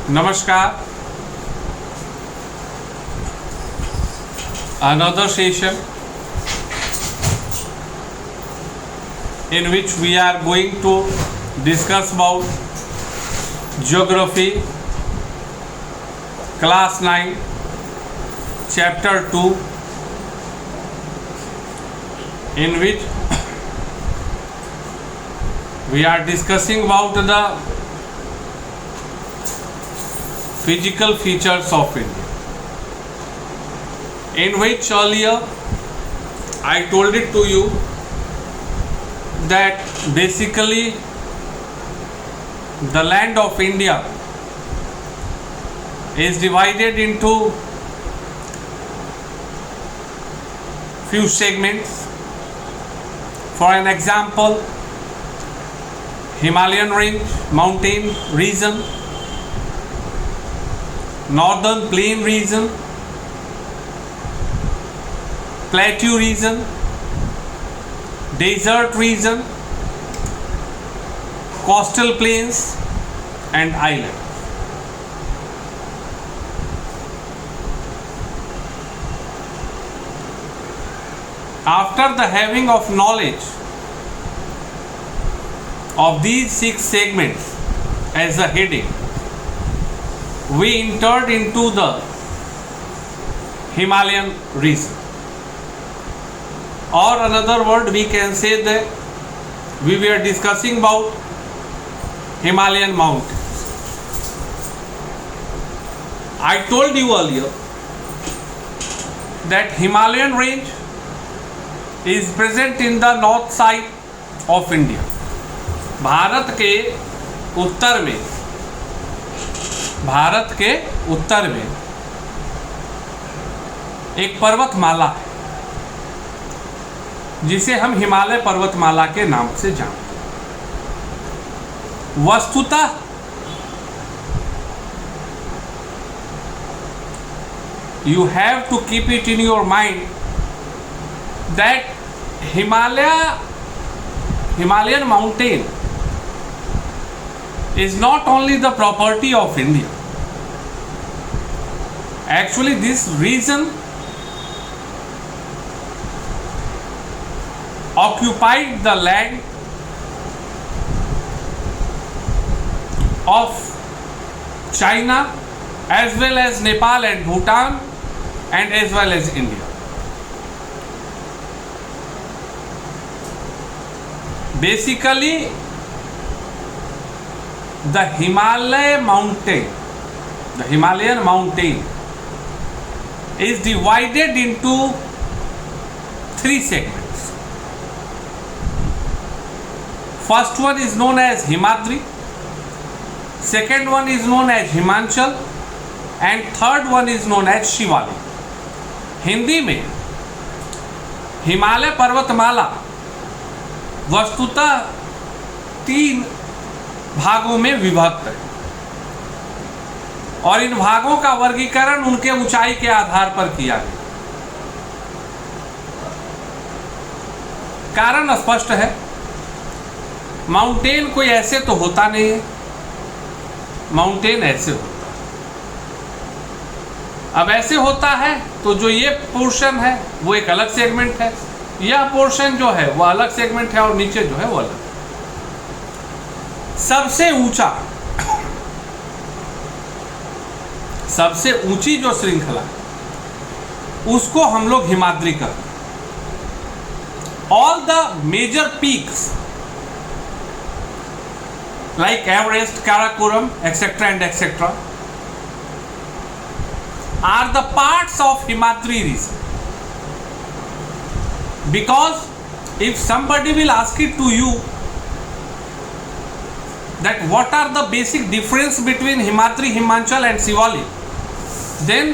Namaskar. Another session in which we are going to discuss about geography, class 9, chapter 2, in which we are discussing about the physical features of India, in which earlier I told it to you that basically the land of India is divided into few segments. For an example, Himalayan range, mountain region, northern plain region, plateau region, desert region, coastal plains and islands. After the having of knowledge of these 6 segments as a heading, we entered into the Himalayan region, or another word we can say that we were discussing about Himalayan mountains. I told you earlier that Himalayan range is present in the north side of India. Bharat के उत्तर में एक पर्वतमाला है जिसे हम हिमालय पर्वतमाला के नाम से जानते हैं। वस्तुतः you have to keep it in your mind that Himalayan mountain is not only the property of India. Actually, this region occupied the land of China as well as Nepal and Bhutan and as well as India. Basically, the Himalayan mountain is divided into 3 segments. First one is known as Himadri, second one is known as Himachal and third one is known as Shivalik. Hindi में हिमालय पर्वतमाला वस्तुतः 3 भागों में विभक्त है और इन भागों का वर्गीकरण उनके ऊंचाई के आधार पर किया गया। कारण स्पष्ट है, माउंटेन कोई ऐसे तो होता नहीं है, माउंटेन ऐसे होता है। अब ऐसे होता है तो जो ये पोर्शन है वो एक अलग सेगमेंट है, यह पोर्शन जो है वो अलग सेगमेंट है और नीचे जो है वो अलग। सबसे ऊंची जो श्रृंखला है उसको हम लोग हिमाद्री कहते हैं। All the major peaks like Everest, Karakoram etcetera and etcetera are the parts of Himadri region. Because if somebody will ask it to you that what are the basic difference between Himadri, Himachal and Shivalik, then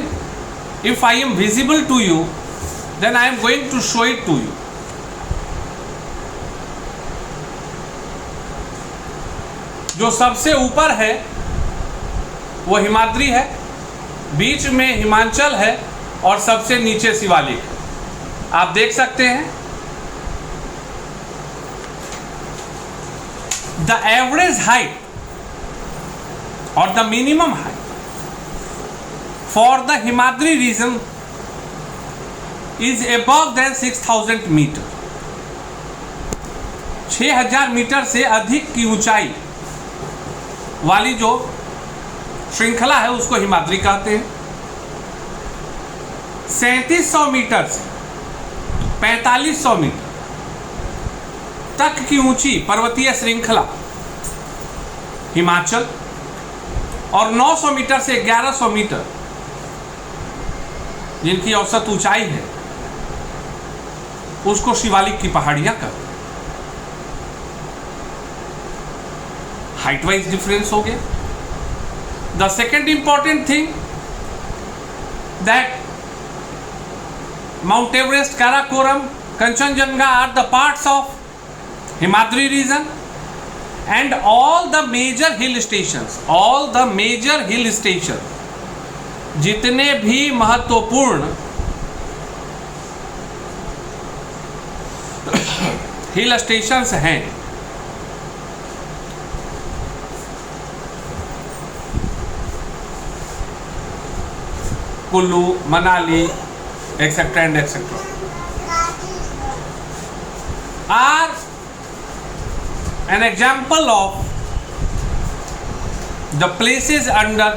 if I am visible to you, then I am going to show it to you. जो सबसे ऊपर है वो हिमाद्री है, बीच में हिमाचल है और सबसे नीचे शिवालिक। आप देख सकते हैं द एवरेज हाइट और the minimum height for the Himadri region is above than 6000 metre. 6000 metre से अधिक की ऊंचाई वाली जो श्रृंखला है उसको हिमाद्री कहते हैं। 3700 मीटर से 4500 मीटर तक की ऊंची पर्वतीय श्रृंखला हिमाचल, और 900 मीटर से 1100 मीटर जिनकी औसत ऊंचाई है उसको शिवालिक की पहाड़ियां कहते हैं। हाइट वाइज डिफरेंस हो गया। The second important thing that Mount Everest, Karakoram, Kanchenjunga are the parts of Himadri region, and all the major hill stations, जितने भी महत्वपूर्ण हिल स्टेशंस हैं Kullu, Manali, etc. and etc. are an example of the places under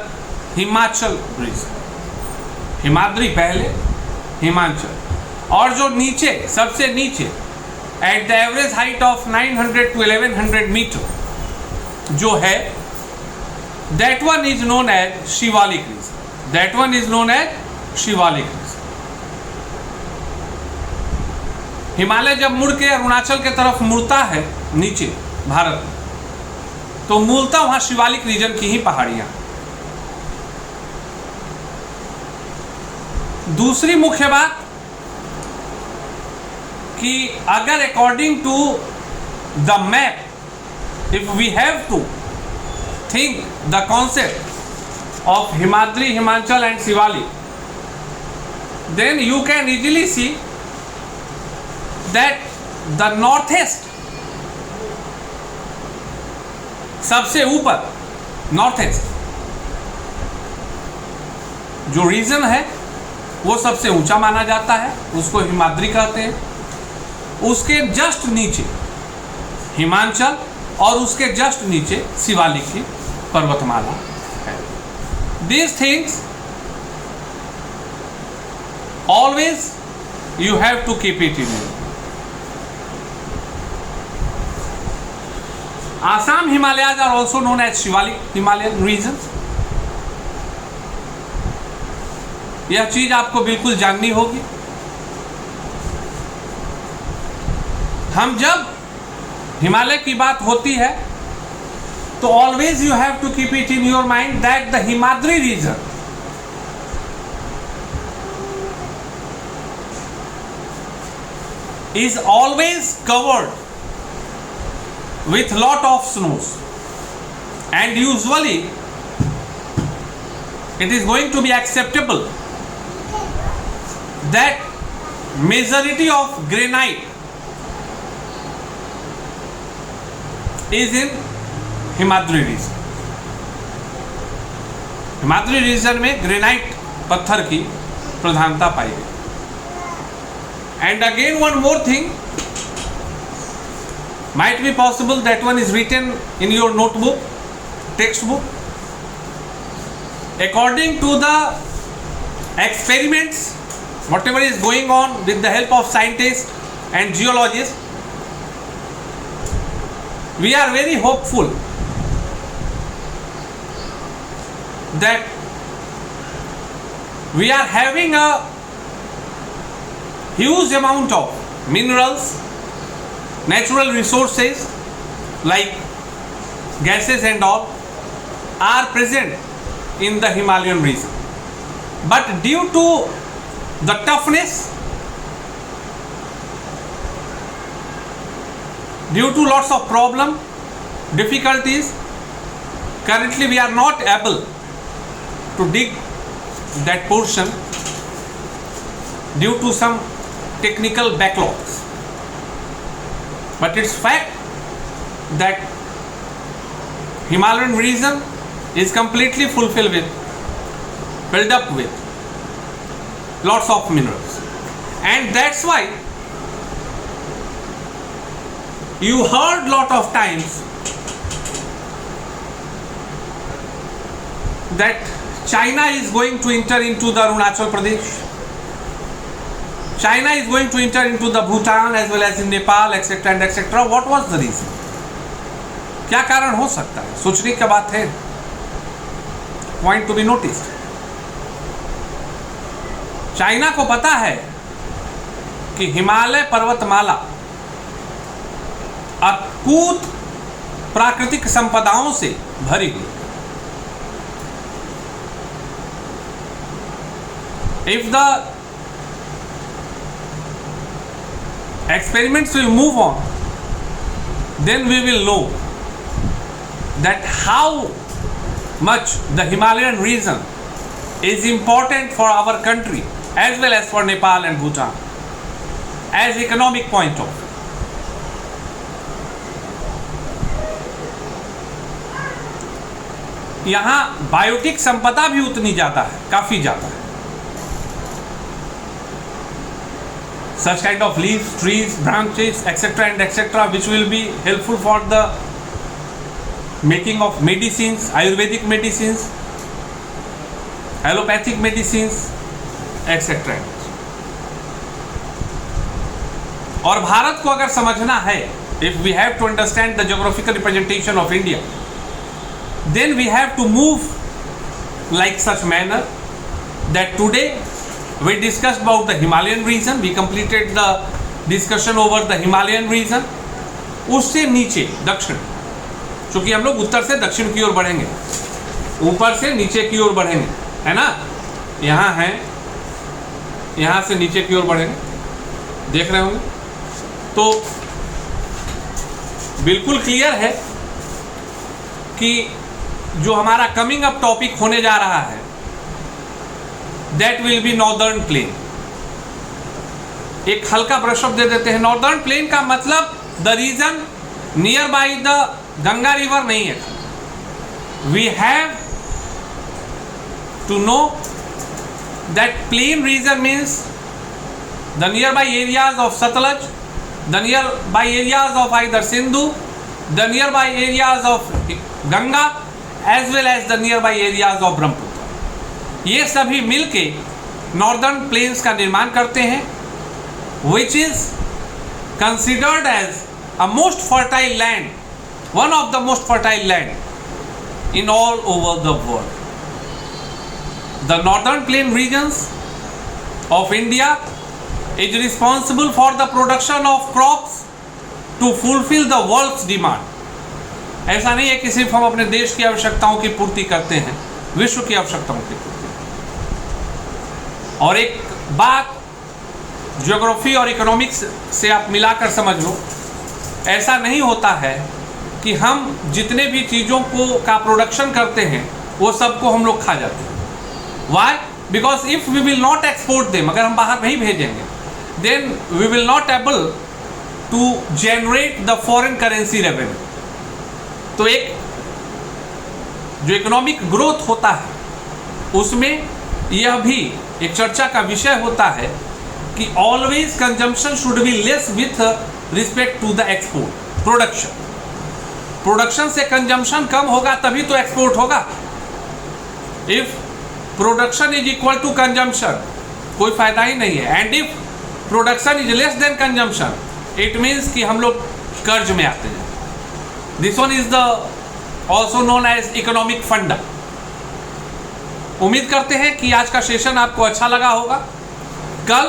Himachal region. Himadri पहले, हिमाचल, और जो नीचे सबसे नीचे at the average height of 900 to 1100 metre जो है, that one is known as Shivalik region. Himalaya जब मुड़ के अरुणाचल के तरफ मुड़ता है नीचे भारत में, तो मूलतः वहां शिवालिक रीजन की ही पहाड़ियां। दूसरी मुख्य बात कि अगर according to the map, if we have to think the concept of Himadri, Himachal and Shivalik, then you can easily see that the northeast, सबसे ऊपर नॉर्थईस्ट जो रीजन है वो सबसे ऊंचा माना जाता है, उसको हिमाद्री कहते हैं। उसके जस्ट नीचे हिमाचल और उसके जस्ट नीचे शिवालिक की पर्वतमाला है। These things always you have to keep it in mind. Assam Himalayas are also known as Shivalik Himalayan regions. यह चीज आपको बिल्कुल जाननी होगी। हम जब हिमालय की बात होती है तो always you have to keep it in your mind that the Himadri region is always covered with lot of snows, and usually it is going to be acceptable that majority of granite is in Himadri region. Himadri region में granite पत्थर की प्रधानता पाई गई। And again one more thing might be possible, that one is written in your notebook, textbook. According to the experiments, whatever is going on with the help of scientists and geologists, we are very hopeful that we are having a huge amount of minerals, natural resources like gases and all are present in the Himalayan region, but due to the toughness, due to lots of problem, difficulties, currently we are not able to dig that portion due to some technical backlogs. But it's fact that Himalayan region is completely fulfilled with filled up with lots of minerals, and that's why you heard lot of times that China is going to enter into the Arunachal Pradesh, China is going to enter into the Bhutan as well as in Nepal, etc. and etc. What was the reason? क्या कारण हो सकता है? सोचने की बात है, point to be noticed. China को पता है कि हिमालय पर्वतमाला अकूत प्राकृतिक संपदाओं से भरी हुई। If the experiments will move on, then we will know that how much the Himalayan region is important for our country as well as for Nepal and Bhutan as economic point of view. यहाँ biotic संपदा भी उतनी ज़्यादा है, काफ़ी ज़्यादा है। Such kind of leaves, trees, branches, etc. and etc. which will be helpful for the making of medicines, Ayurvedic medicines, allopathic medicines, etc. और भारत को अगर समझना है, if we have to understand the geographical representation of India, then we have to move like such manner that today we discussed about the Himalayan region, we completed the discussion over the Himalayan region। उससे नीचे दक्षिण, क्योंकि हम लोग उत्तर से दक्षिण की ओर बढ़ेंगे, ऊपर से नीचे की ओर बढ़ेंगे, है ना। यहाँ है, यहाँ से नीचे की ओर बढ़ेंगे, देख रहे होंगे। तो बिल्कुल क्लियर है कि जो हमारा कमिंग अप टॉपिक होने जा रहा है, that will be northern plain। एक हल्का ब्रशअप दे देते हैं। नॉर्दर्न प्लेन का मतलब the region near by the Ganga river नहीं है। We have to know that plain region means the near by areas of Sutlej, the near by areas of either Sindhu, the near by areas of Ganga as well as the near by areas of Brahmaputra. ये सभी मिलके northern plains का निर्माण करते हैं, which is considered as a most fertile land, one of the most fertile land in all over the world. The northern plain regions of India is responsible for the production of crops to fulfill the world's demand। ऐसा नहीं है कि सिर्फ हम अपने देश की आवश्यकताओं की पूर्ति करते हैं, विश्व की आवश्यकताओं की पूर्ति। और एक बात ज्योग्राफी और इकोनॉमिक्स से आप मिलाकर समझ लो, ऐसा नहीं होता है कि हम जितने भी चीज़ों को का प्रोडक्शन करते हैं वो सबको हम लोग खा जाते हैं। Why? Because if we will not export them, अगर हम बाहर नहीं भेजेंगे, then we will not able to generate the foreign currency revenue. तो एक जो इकोनॉमिक ग्रोथ होता है उसमें यह भी एक चर्चा का विषय होता है कि always consumption should be less with respect to the export. Production से कंजम्पशन कम होगा तभी तो एक्सपोर्ट होगा। If production is equal to consumption, कोई फायदा ही नहीं है। And if production is less than consumption, it means कि हम लोग कर्ज में आते हैं। This one is the also known as economic funda. उम्मीद करते हैं कि आज का सेशन आपको अच्छा लगा होगा।